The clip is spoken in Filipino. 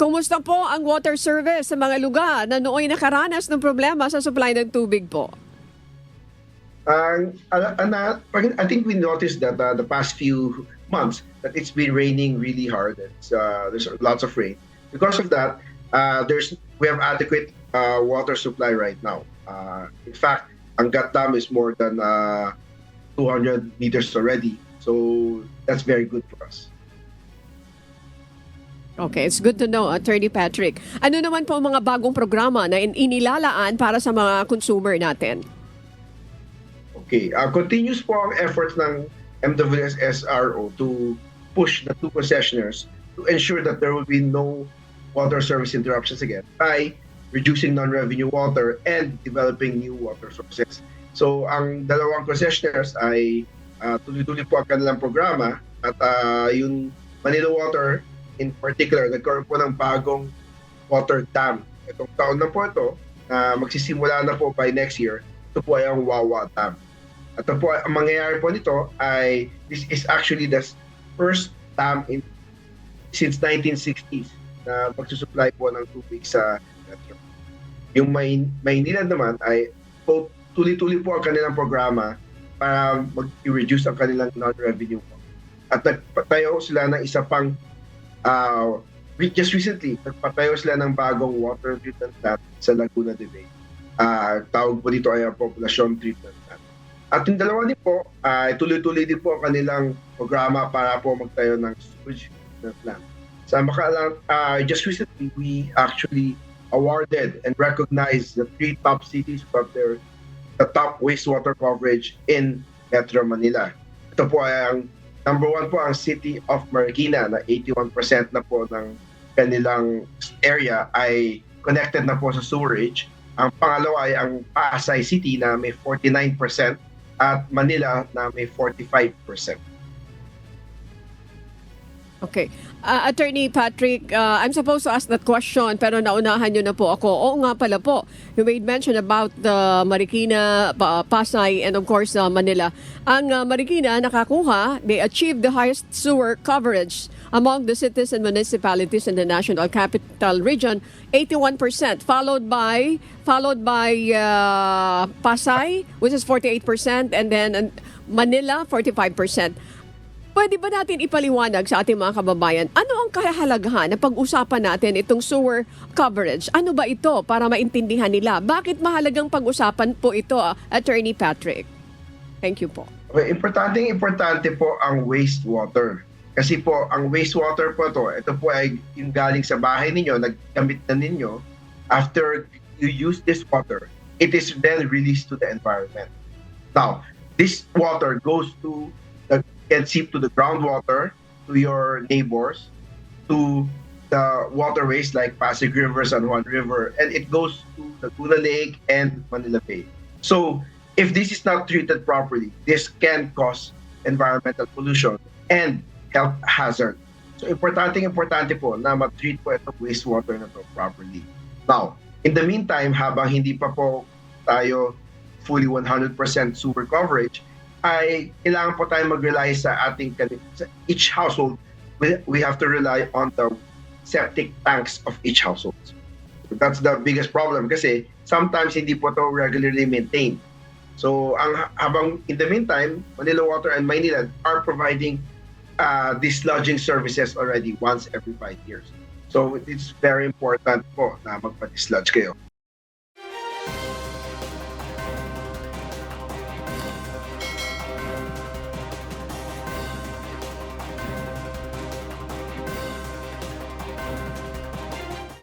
Kumusta po ang water service sa mga lugar na nooy nakaranas ng problema sa supply ng tubig po? I think we noticed that the past few months that it's been raining really hard. There's lots of rain. Because of that, we have adequate water supply right now. In fact, Angat Dam is more than 200 meters already. So that's very good for us. Okay, it's good to know, Attorney Patrick. Ano naman po ang mga bagong programa na inilalaan para sa mga consumer natin? Okay, continuous po ang efforts ng MWS SRO to push the two concessionaires to ensure that there will be no water service interruptions again by reducing non-revenue water and developing new water sources. So ang dalawang concessionaires ay tuloy-tuloy po ang kanilang programa at yung Manila Water in particular, nagkaroon po ng bagong water dam. Itong taon na po ito, magsisimula na po by next year, ito po ay ang Wawa Dam. At ito po, ang mangyayari po nito ay, this is actually the first dam since 1960s na magsusupply po ng tubig sa metro. Yung Maynila naman ay tuloy-tuloy po ang kanilang programa para mag-reduce ang kanilang non-revenue po. At nagpatayo sila ng isa pang just recently, nagpatayo sila ng bagong water treatment plant sa Laguna de Bay. Tawag po dito ay population treatment plant. At yung dalawa din po, tuloy-tuloy din po ang kanilang programa para po magtayo ng sewage treatment plant. Just recently, we actually awarded and recognized the 3 top cities who have the top wastewater coverage in Metro Manila. Ito po ay ang number 1 po ang City of Marikina na 81% na po ng kanilang area ay connected na po sa sewerage. Ang pangalawa ay ang Pasay City na may 49% at Manila na may 45%. Okay. Attorney Patrick, I'm supposed to ask that question pero naunahan nyo na po ako. Oo nga pala po, you made mention about the Marikina, Pasay, and of course Manila. Ang Marikina nakakuha, they achieved the highest sewer coverage among the cities and municipalities in the National Capital Region, 81%, followed by Pasay, which is 48%, and then Manila, 45%. Pwede ba natin ipaliwanag sa ating mga kababayan, ano ang kahalagahan na pag-usapan natin itong sewer coverage? Ano ba ito para maintindihan nila? Bakit mahalagang pag-usapan po ito, Attorney Patrick? Thank you po. Okay, importante po ang wastewater. Kasi po, ang wastewater po ito po ay yung galing sa bahay ninyo, nagkamit na ninyo. After you use this water, it is then released to the environment. Now, this water goes to can seep to the groundwater, to your neighbors, to the waterways like Pasig River, San Juan River, and it goes to Laguna Lake and Manila Bay. So, if this is not treated properly, this can cause environmental pollution and health hazard. So, importante po na mag-treat po itong wastewater na to properly. Now, in the meantime, habang hindi pa po tayo fully 100% sewer coverage, ay kailangan po tayo mag-rely sa each household. We have to rely on the septic tanks of each household. That's the biggest problem kasi sometimes hindi po ito regularly maintained. So habang in the meantime, Manila Water and Maynilad are providing dislodging services already once every 5 years. So it's very important po na magpa-dislodge kayo.